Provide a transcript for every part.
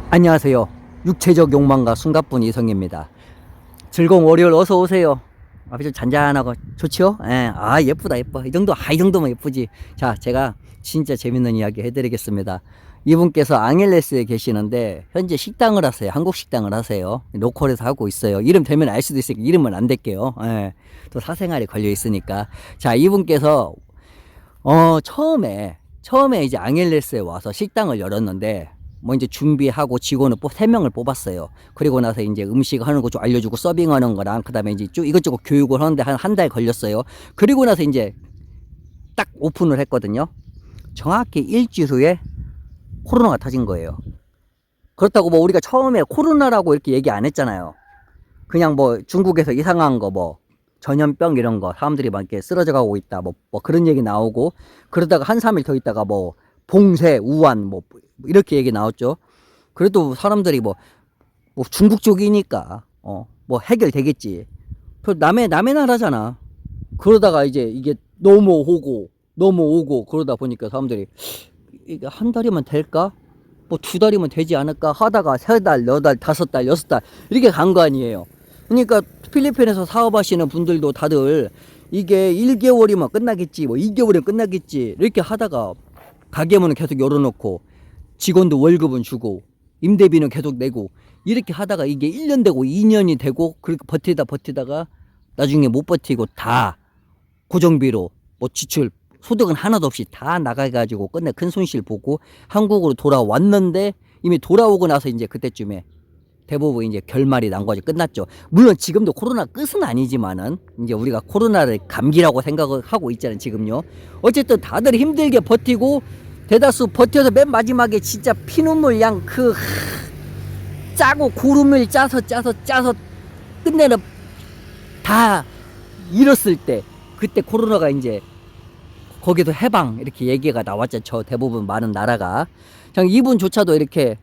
안녕하세요. 육체적 욕망가 숨가쁜 이성입니다. 즐거운 월요일 어서 오세요. 아주 잔잔하고 좋지요? 예. 아, 예쁘다, 예뻐. 이 정도면 예쁘지. 자, 제가 진짜 재밌는 이야기 해드리겠습니다. 이분께서 앙헬레스에 계시는데, 현재 식당을 하세요. 한국 식당을 하세요. 로컬에서 하고 있어요. 이름 되면 알 수도 있으니까 이름은 안 댈게요. 예. 또 사생활이 걸려 있으니까. 자, 이분께서, 처음에 이제 앙헬레스에 와서 식당을 열었는데, 뭐 이제 준비하고 직원을 3명을 뽑았어요. 그리고 나서 이제 음식 하는 거 좀 알려주고 서빙하는 거랑 그다음에 이제 쭉 이것저것 교육을 하는데 한 달 걸렸어요. 그리고 나서 이제 딱 오픈을 했거든요. 정확히 일주일 후에 코로나가 터진 거예요. 그렇다고 뭐 우리가 처음에 코로나라고 이렇게 얘기 안 했잖아요. 그냥 뭐 중국에서 이상한 거 뭐 전염병 이런 거 사람들이 막 이렇게 쓰러져 가고 있다 뭐 그런 얘기 나오고, 그러다가 한 3일 더 있다가 뭐 봉쇄 우한 뭐 이렇게 얘기 나왔죠. 그래도 사람들이 뭐 중국 쪽이니까 뭐 해결되겠지. 그 남의 나라잖아. 그러다가 이제 이게 넘어오고 그러다 보니까 사람들이 이게 한 달이면 될까? 뭐 2달이면 되지 않을까 하다가 3달, 4달, 5달, 6달 이렇게 간 거 아니에요. 그러니까 필리핀에서 사업하시는 분들도 다들 이게 1개월이면 끝나겠지, 뭐 2개월이면 끝나겠지 이렇게 하다가 가게문은 계속 열어놓고 직원도 월급은 주고 임대비는 계속 내고 이렇게 하다가 이게 1년 되고 2년이 되고 그렇게 버티다가 나중에 못 버티고 다 고정비로 뭐 지출 소득은 하나도 없이 다 나가가지고 끝내 큰 손실 보고 한국으로 돌아왔는데, 이미 돌아오고 나서 이제 그때쯤에 대부분 이제 결말이 난 거지, 끝났죠. 물론 지금도 코로나 끝은 아니지만은 이제 우리가 코로나를 감기라고 생각을 하고 있잖아요 지금요. 어쨌든 다들 힘들게 버티고 대다수 버텨서 맨 마지막에 진짜 피눈물 양 짜고 고름을 짜서 끝내는 다 잃었을 때, 그때 코로나가 이제 거기도 해방 이렇게 얘기가 나왔죠. 저 대부분 많은 나라가. 참 이분조차도 이렇게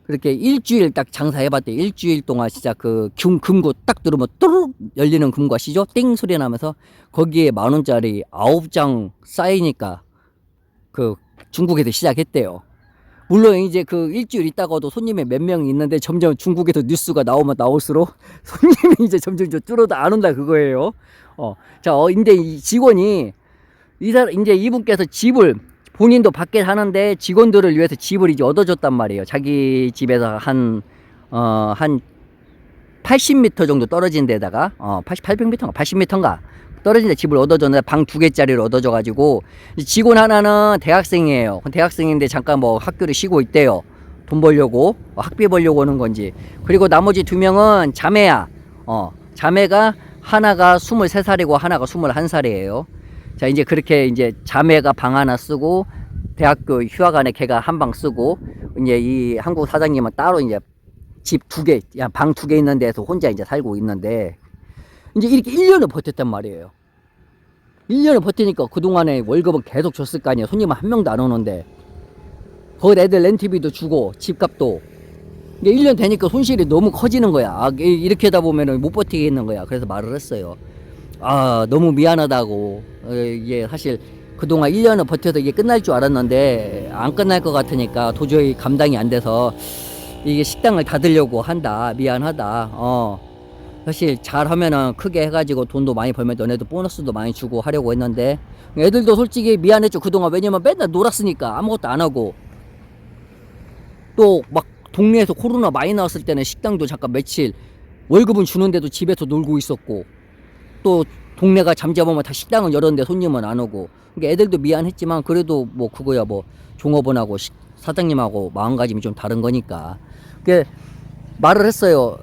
그렇게 일주일 딱 장사해봤대. 일주일 동안 진짜 그 금고 딱 누르면 또르륵 열리는 금고 아시죠? 띵 소리 나면서 거기에 10,000원짜리 9장 쌓이니까 그 중국에서 시작했대요. 물론 이제 그 일주일 있다가도 손님이 몇 명 있는데 점점 중국에서 뉴스가 나오면 나올수록 손님이 이제 점점 줄어도 안 온다 그거예요. 자, 근데 이 직원이 이제 이분께서 집을 본인도 밖에 사는데 직원들을 위해서 집을 이제 얻어줬단 말이에요. 자기 집에서 한 80m 정도 떨어진 데다가 800m인가 80m인가 떨어진 데 집을 얻어줬는데 방 2개짜리를 얻어줘가지고, 직원 하나는 대학생이에요. 대학생인데 잠깐 뭐 학교를 쉬고 있대요. 돈 벌려고 학비 벌려고 오는 건지. 그리고 나머지 2명은 자매야. 자매가 하나가 23살이고 하나가 21살이에요. 자, 이제 그렇게 이제 자매가 방 하나 쓰고 대학교 휴학안에 걔가 한 방 쓰고, 이제 이 한국 사장님은 따로 이제 집 2개, 방 2개 있는 데서 혼자 이제 살고 있는데, 이제 이렇게 1년을 버텼단 말이에요. 1년을 버티니까 그동안에 월급은 계속 줬을 거 아니에요. 손님은 한 명도 안 오는데. 그 애들 렌트비도 주고 집값도. 이게 1년 되니까 손실이 너무 커지는 거야. 이렇게 하다 보면은 못 버티겠는 거야. 그래서 말을 했어요. 너무 미안하다고. 이게 사실 그동안 1년을 버텨서 이게 끝날 줄 알았는데 안 끝날 것 같으니까 도저히 감당이 안 돼서 이게 식당을 닫으려고 한다. 미안하다. 사실 잘하면은 크게 해가지고 돈도 많이 벌면 너네도 보너스도 많이 주고 하려고 했는데, 애들도 솔직히 미안했죠 그동안. 왜냐면 맨날 놀았으니까 아무것도 안 하고. 또 막 동네에서 코로나 많이 나왔을 때는 식당도 잠깐 며칠 월급은 주는데도 집에서 놀고 있었고, 또 동네가 잠잠하면 다 식당을 열었는데 손님은 안 오고. 그러니까 애들도 미안했지만 그래도 뭐 그거야 뭐 종업원하고 사장님하고 마음가짐이 좀 다른 거니까. 그 말을 했어요.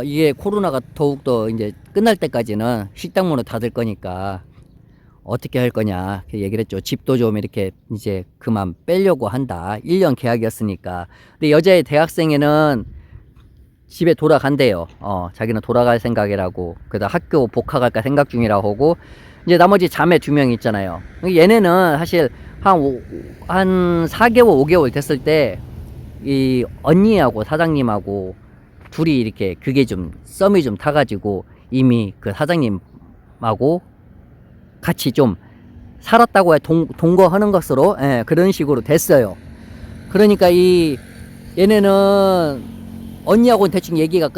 이게 코로나가 더욱더 이제 끝날 때까지는 식당 문을 닫을 거니까 어떻게 할 거냐 얘기를 했죠. 집도 좀 이렇게 이제 그만 빼려고 한다. 1년 계약이었으니까. 근데 여자의 대학생에는 집에 돌아간대요. 자기는 돌아갈 생각이라고. 그다 학교 복학할까 생각 중이라고 하고, 이제 나머지 자매 2명 있잖아요. 얘네는 사실 한 4개월, 5개월 됐을 때 이 언니하고 사장님하고 둘이 이렇게 그게 좀 썸이 좀 타가지고 이미 그 사장님하고 같이 좀 살았다고 해. 동거하는 것으로, 그런 식으로 됐어요. 그러니까 이 얘네는 언니하고는 대충 얘기가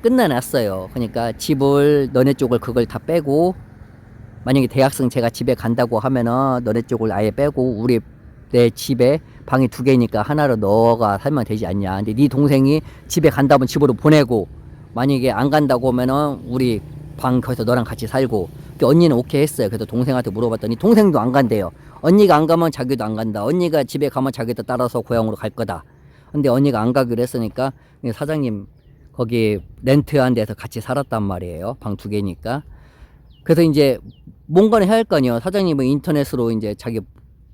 끝나놨어요. 그러니까 집을 너네 쪽을 그걸 다 빼고, 만약에 대학생 제가 집에 간다고 하면은 너네 쪽을 아예 빼고 우리 내 집에 방이 2개니까 하나로 너가 살면 되지 않냐. 근데 네 동생이 집에 간다면 집으로 보내고, 만약에 안 간다고 하면은 우리 방 거기서 너랑 같이 살고. 언니는 오케이 했어요. 그래서 동생한테 물어봤더니 동생도 안 간대요. 언니가 안 가면 자기도 안 간다. 언니가 집에 가면 자기도 따라서 고향으로 갈 거다. 근데 언니가 안 가기로 했으니까 사장님 거기 렌트한 데서 같이 살았단 말이에요. 방 2개니까. 그래서 이제 뭔가는 해야 할 거 아니에요. 사장님은 인터넷으로 이제 자기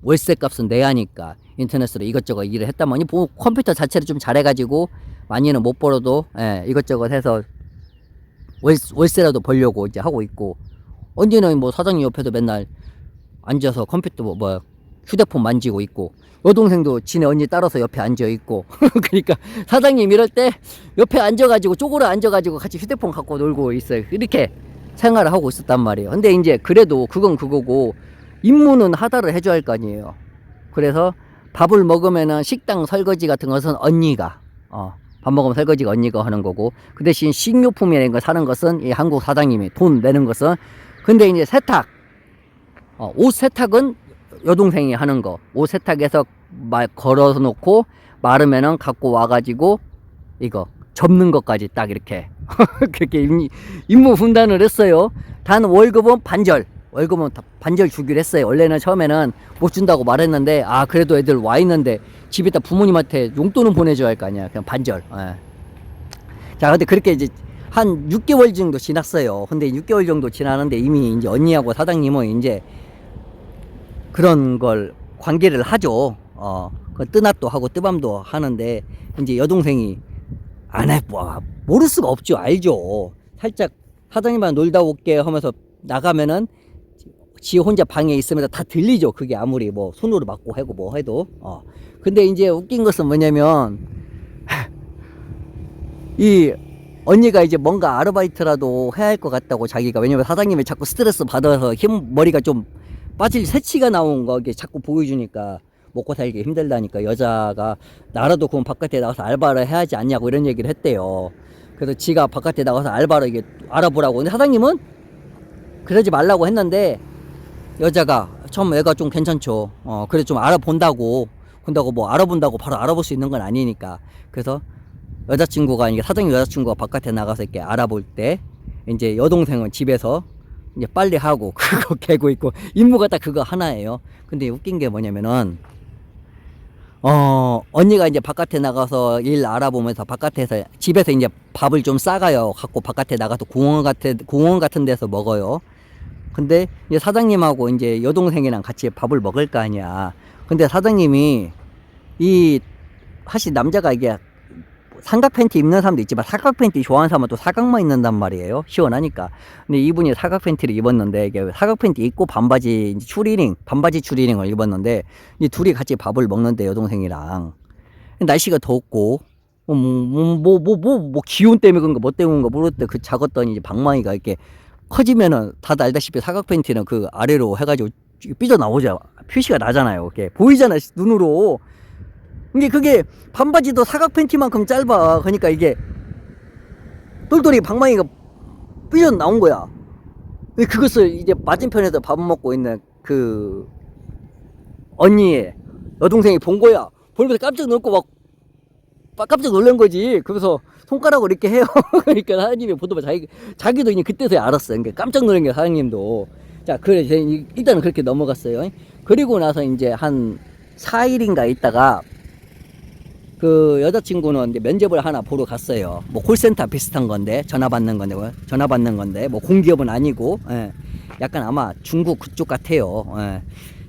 월세 값은 내야 하니까 인터넷으로 이것저것 일을 했다더니 컴퓨터 자체를 좀 잘해가지고 많이는 못 벌어도 이것저것 해서 월세라도 벌려고 이제 하고 있고, 언제는 뭐 사장님 옆에도 맨날 앉아서 컴퓨터 뭐 휴대폰 만지고 있고, 여동생도 지네 언니 따라서 옆에 앉아 있고 그러니까 사장님 이럴 때 옆에 앉아가지고 쪼그려 앉아가지고 같이 휴대폰 갖고 놀고 있어요. 이렇게 생활을 하고 있었단 말이에요. 근데 이제 그래도 그건 그거고 임무는 하다를 해줘야 할 거 아니에요. 그래서 밥을 먹으면은 식당 설거지 같은 것은 언니가 밥 먹으면 설거지가 언니가 하는 거고, 그 대신 식료품이라는 거 사는 것은 이 한국 사장님이 돈 내는 것은. 근데 이제 세탁, 옷 세탁은 여동생이 하는 거. 옷 세탁해서 걸어서 놓고 마르면은 갖고 와가지고 이거 접는 것까지 딱 이렇게 그렇게 임무 분담을 했어요. 단 월급은 반절 주기로 했어요. 원래는 처음에는 못 준다고 말했는데, 그래도 애들 와 있는데 집에다 부모님한테 용돈은 보내줘야 할 거 아니야. 그냥 반절. 자, 근데 그렇게 이제 한 6개월 정도 지났어요. 근데 6개월 정도 지나는데 이미 이제 언니하고 사장님은 이제 그런 걸 관계를 하죠. 그 뜨낫도 하고 뜨밤도 하는데, 이제 여동생이 안 해, 모를 수가 없죠. 알죠. 살짝 사장님만 놀다 올게 하면서 나가면은 지 혼자 방에 있으면서 다 들리죠. 그게 아무리 뭐 손으로 맞고 하고 뭐 해도. 근데 이제 웃긴 것은 뭐냐면, 이 언니가 이제 뭔가 아르바이트라도 해야 할 것 같다고 자기가, 왜냐면 사장님이 자꾸 스트레스 받아서 머리가 좀 빠질 새치가 나온 거 이게 자꾸 보여주니까 먹고 살기 힘들다니까, 여자가 나라도 그럼 바깥에 나가서 알바를 해야지 않냐고 이런 얘기를 했대요. 그래서 지가 바깥에 나가서 알바를 이게 알아보라고. 근데 사장님은 그러지 말라고 했는데, 여자가 처음 애가 좀 괜찮죠. 그래 좀 알아본다고. 뭐 알아본다고 바로 알아볼 수 있는 건 아니니까. 그래서 여자친구가, 이게 사장님 여자친구가 바깥에 나가서 이렇게 알아볼 때, 이제 여동생은 집에서 이제 빨리 하고 그거 개고 있고, 임무가 딱 그거 하나예요. 근데 웃긴 게 뭐냐면은, 언니가 이제 바깥에 나가서 일 알아보면서 바깥에서, 집에서 이제 밥을 좀 싸가요. 갖고 바깥에 나가서 공원 같은 데서 먹어요. 근데 이제 사장님하고 이제 여동생이랑 같이 밥을 먹을 거 아니야. 근데 사장님이 사실 남자가 이게 삼각 팬티 입는 사람도 있지만 사각 팬티 좋아하는 사람은 또 사각만 입는단 말이에요. 시원하니까. 근데 이분이 사각 팬티를 입었는데, 이게 사각 팬티 입고 반바지 추리닝을 입었는데, 이 둘이 같이 밥을 먹는데 여동생이랑, 날씨가 덥고 기온 때문에 그런가 뭐 때문인가 모르겠대. 그 작았더니 이제 방망이가 이렇게 커지면은 다들 알다시피 사각 팬티는 그 아래로 해가지고 삐져나오죠. 표시가 나잖아요. 이렇게 보이잖아 눈으로. 근데 그게 반바지도 사각 팬티만큼 짧아. 그러니까 이게 똘똘이 방망이가 삐져 나온 거야. 그것을 이제 맞은편에서 밥 먹고 있는 그 언니의 여동생이 본 거야. 보면서 깜짝 놀란 거지. 그래서 손가락으로 이렇게 해요. 그러니까 사장님이 보더만 자기도 이제 그때서야 알았어. 그러니까 깜짝 놀란 게 사장님도. 자, 그래 일단은 그렇게 넘어갔어요. 그리고 나서 이제 한 4일인가 있다가 그 여자친구는 이제 면접을 하나 보러 갔어요. 뭐 콜센터 비슷한 건데, 전화 받는 건데, 뭐 공기업은 아니고, 약간 아마 중국 그쪽 같아요.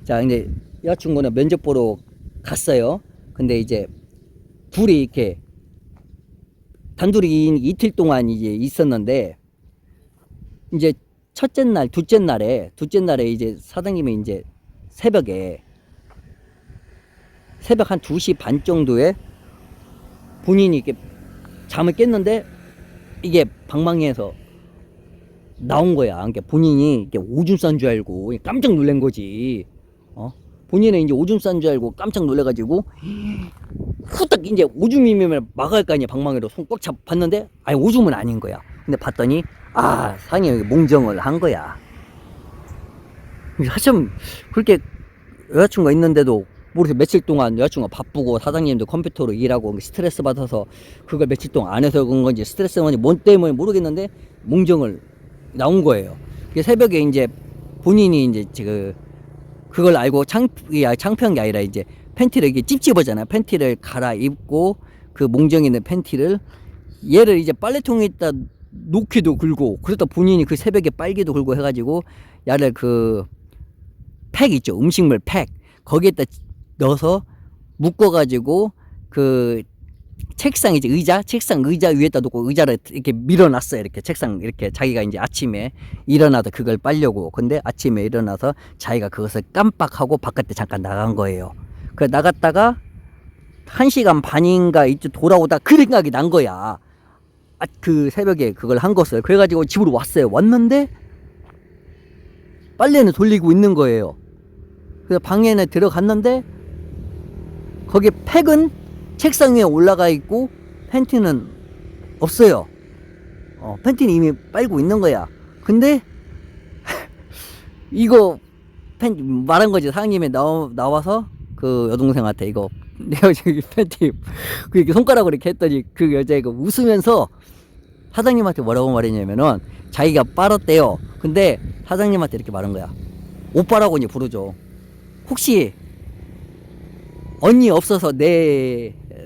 자, 이제 여자친구는 면접 보러 갔어요. 근데 이제 둘이 이렇게 단둘이 이틀 동안 이제 있었는데, 이제 첫째 날, 둘째 날에 이제 사장님이 이제 새벽 한 2시 반 정도에 본인이 이렇게 잠을 깼는데, 이게 방망이에서 나온 거야. 그러니까 본인이 이렇게 오줌 싼 줄 알고 깜짝 놀란 거지. 본인은 이제 오줌 싼 줄 알고 깜짝 놀래가지고 후딱 이제 오줌이면 막을 거 아니야. 방망이로 손 꽉 잡았는데 아니 오줌은 아닌 거야. 근데 봤더니 아 상이 몽정을 한 거야. 하참 그렇게 여자친구가 있는데도 모르겠어. 며칠 동안 여자친구가 바쁘고 사장님도 컴퓨터로 일하고 스트레스 받아서 그걸 며칠 동안 안 해서 그런 건지 스트레스가 뭔지 뭔 때문에 모르겠는데 몽정을 나온 거예요. 새벽에 이제 본인이 이제 그걸 알고 창피한 게 아니라 이제 팬티를 이게 찝찝하잖아요. 팬티를 갈아입고 그 몽정 있는 팬티를 얘를 이제 빨래통에다 놓기도 굴고 그러다 본인이 그 새벽에 빨기도 굴고 해가지고 야를 그 팩 있죠. 음식물 팩 거기에다 넣어서 묶어가지고 그 책상 이제 책상 의자 위에다 놓고 의자를 이렇게 밀어놨어요. 이렇게 책상 이렇게 자기가 이제 아침에 일어나서 그걸 빨려고. 근데 아침에 일어나서 자기가 그것을 깜빡하고 바깥에 잠깐 나간 거예요. 그 나갔다가 1시간 반인가 이제 돌아오다 그 생각이 난 거야. 그 새벽에 그걸 한 것을. 그래가지고 집으로 왔어요. 왔는데 빨래는 돌리고 있는 거예요. 그래서 방에는 들어갔는데 거기 팩은 책상 위에 올라가 있고 팬티는 없어요. 팬티는 이미 빨고 있는 거야. 근데 이거 말한 거지. 사장님이 나와서 그 여동생한테 이거 내가 저기 팬티 그 손가락으로 이렇게 했더니 그 여자애가 웃으면서 사장님한테 뭐라고 말했냐면은 자기가 빨았대요. 근데 사장님한테 이렇게 말한 거야. 오빠라고 이제 부르죠. 혹시 언니 없어서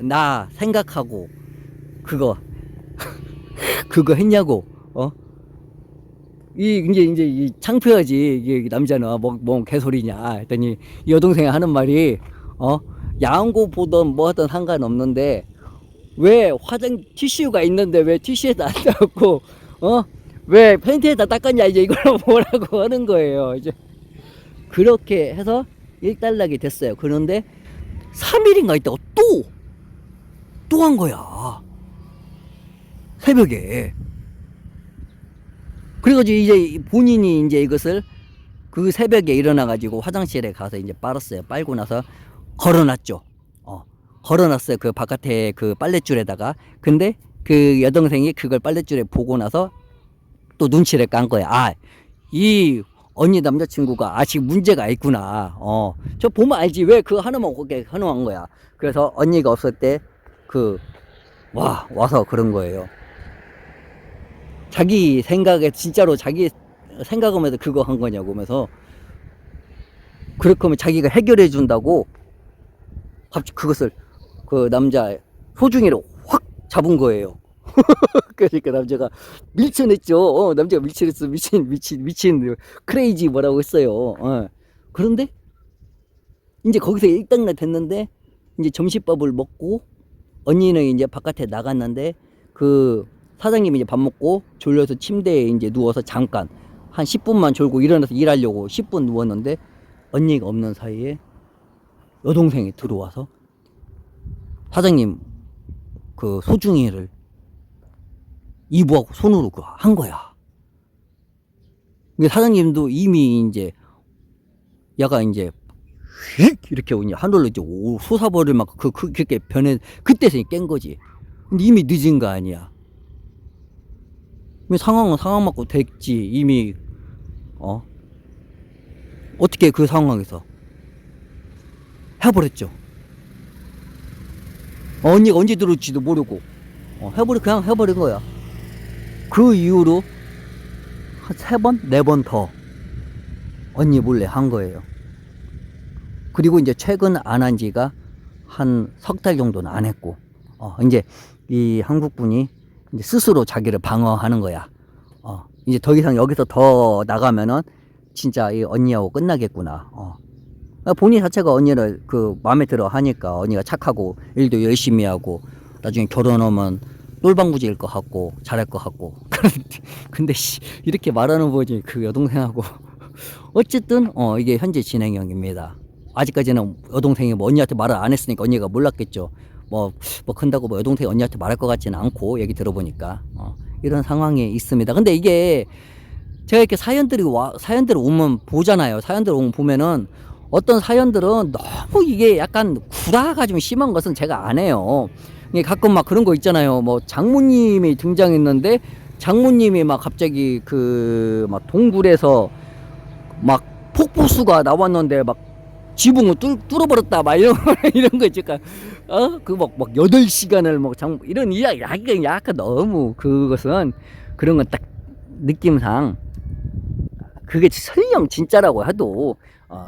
나 생각하고 그거 했냐고. 이제 이 창피하지. 이게 남자는 뭔 개소리냐 했더니 이 여동생이 하는 말이 야한고 보던 뭐 하던 상관없는데 왜 티슈가 있는데 왜 티슈에다 안 닦고 왜 팬티에다 닦았냐 이제 이걸 뭐라고 하는 거예요. 이제 그렇게 해서 일단락이 됐어요. 그런데 3일인가 있다가 또 한 거야. 새벽에. 그래가지고 이제 본인이 이제 이것을 그 새벽에 일어나가지고 화장실에 가서 이제 빨았어요. 빨고 나서 걸어놨죠. 걸어놨어요. 그 바깥에 그 빨랫줄에다가. 근데 그 여동생이 그걸 빨랫줄에 보고 나서 또 눈치를 깐 거야. 이 언니 남자친구가 아직 문제가 있구나. 저 보면 알지. 왜 그거 하나만 그렇게 해놓은 거야. 그래서 언니가 없을 때 와서 그런 거예요. 자기 생각에 진짜로 자기 생각하면서 그거 한 거냐고 하면서 그렇게 하면 자기가 해결해 준다고 갑자기 그것을 그 남자 소중이를 확 잡은 거예요. 그러니까 남자가 밀쳐냈죠. 남자가 밀쳐냈어. 미친 크레이지 뭐라고 했어요. 그런데 이제 거기서 일단락 됐는데 이제 점심밥을 먹고 언니는 이제 바깥에 나갔는데 그 사장님이 이제 밥 먹고 졸려서 침대에 이제 누워서 잠깐 한 10분만 졸고 일어나서 일하려고 10분 누웠는데 언니가 없는 사이에 여동생이 들어와서 사장님 그 소중이를 이부하고 손으로 한 거야. 근데 사장님도 이미 이제 야가 이제 이렇게 하늘로 이제 솟아버릴 만큼 그렇게 그때서 깬 거지. 근데 이미 늦은 거 아니야. 상황은 상황 맞고 됐지. 이미 어떻게 그 상황에서 해버렸죠. 언니가 언제 들어올지도 모르고 그냥 해버린 거야. 그 이후로 한 3번, 4번 더 언니 몰래 한 거예요. 그리고 이제 최근 안 한 지가 한 석 달 정도는 안 했고, 이제 이 한국 분이 이제 스스로 자기를 방어하는 거야. 이제 더 이상 여기서 더 나가면은 진짜 이 언니하고 끝나겠구나. 본인 자체가 언니를 마음에 들어 하니까 언니가 착하고 일도 열심히 하고 나중에 결혼하면 똘방부지일 것 같고 잘할 것 같고. 근데 이렇게 말하는 거지 그 여동생하고. 어쨌든 이게 현재 진행형입니다. 아직까지는 여동생이 뭐 언니한테 말을 안 했으니까 언니가 몰랐겠죠. 뭐 큰다고 뭐 여동생이 언니한테 말할 것 같지는 않고 얘기 들어보니까 이런 상황이 있습니다. 근데 이게 제가 이렇게 사연들이 오면 보잖아요. 사연들 오면 보면은 어떤 사연들은 너무 이게 약간 구라가 좀 심한 것은 제가 안 해요. 이게 가끔 막 그런 거 있잖아요. 뭐 장모님이 등장했는데 장모님이 막 갑자기 그 막 동굴에서 막 폭포수가 나왔는데 막 지붕을 뚫어버렸다 막 이런 거 이런 거 있을까? 그 막 8시간을 뭐 이런 이야기 약간 너무 그것은 그런 건 딱 느낌상 그게 설령 진짜라고 해도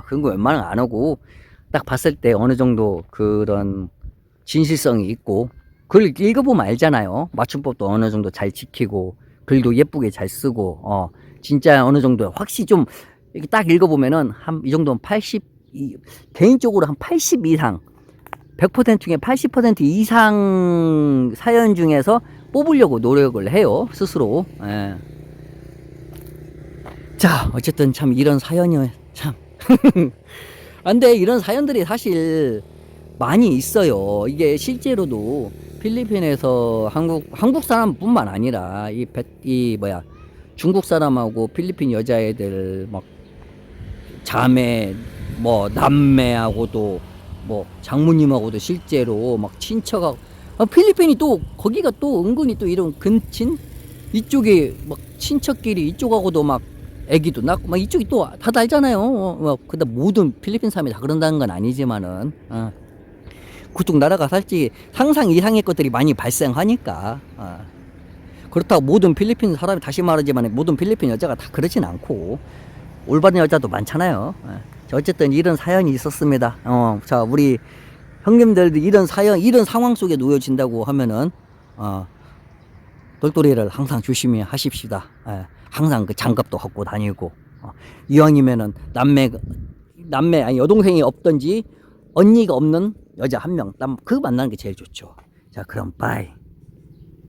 그런 거 웬만하면 안 하고 딱 봤을 때 어느 정도 그런 진실성이 있고 글 읽어보면 알잖아요. 맞춤법도 어느 정도 잘 지키고 글도 예쁘게 잘 쓰고 진짜 어느 정도 확실히 좀 이렇게 딱 읽어보면은 한 이 정도면 80 개인적으로 한 80 이상 100% 중에 80% 이상 사연 중에서 뽑으려고 노력을 해요 스스로. 예. 자 어쨌든 참 이런 사연이 참 근데 이런 사연들이 사실 많이 있어요. 이게 실제로도 필리핀에서 한국 사람뿐만 아니라 이 뭐야 중국 사람하고 필리핀 여자애들 막 자매 뭐 남매하고도 뭐 장모님하고도 실제로 막 친척하고 필리핀이 또 거기가 또 은근히 또 이런 근친 이쪽에 막 친척끼리 이쪽하고도 막 애기도 낳고 막 이쪽이 또 다들 알잖아요. 근데 모든 필리핀 사람이 다 그런다는 건 아니지만은 그쪽 나라가 솔직히 상상 이상의 것들이 많이 발생하니까 그렇다고 모든 필리핀 사람이 다시 말하지만 모든 필리핀 여자가 다 그러진 않고 올바른 여자도 많잖아요. 자, 어쨌든 이런 사연이 있었습니다. 자 우리 형님들도 이런 사연 이런 상황 속에 놓여진다고 하면은 돌돌이를 항상 조심히 하십시다. 항상 그 장갑도 갖고 다니고 이왕이면은 남매 아니 여동생이 없던지 언니가 없는 여자 한 명 그 만나는 게 제일 좋죠. 자 그럼 빠이.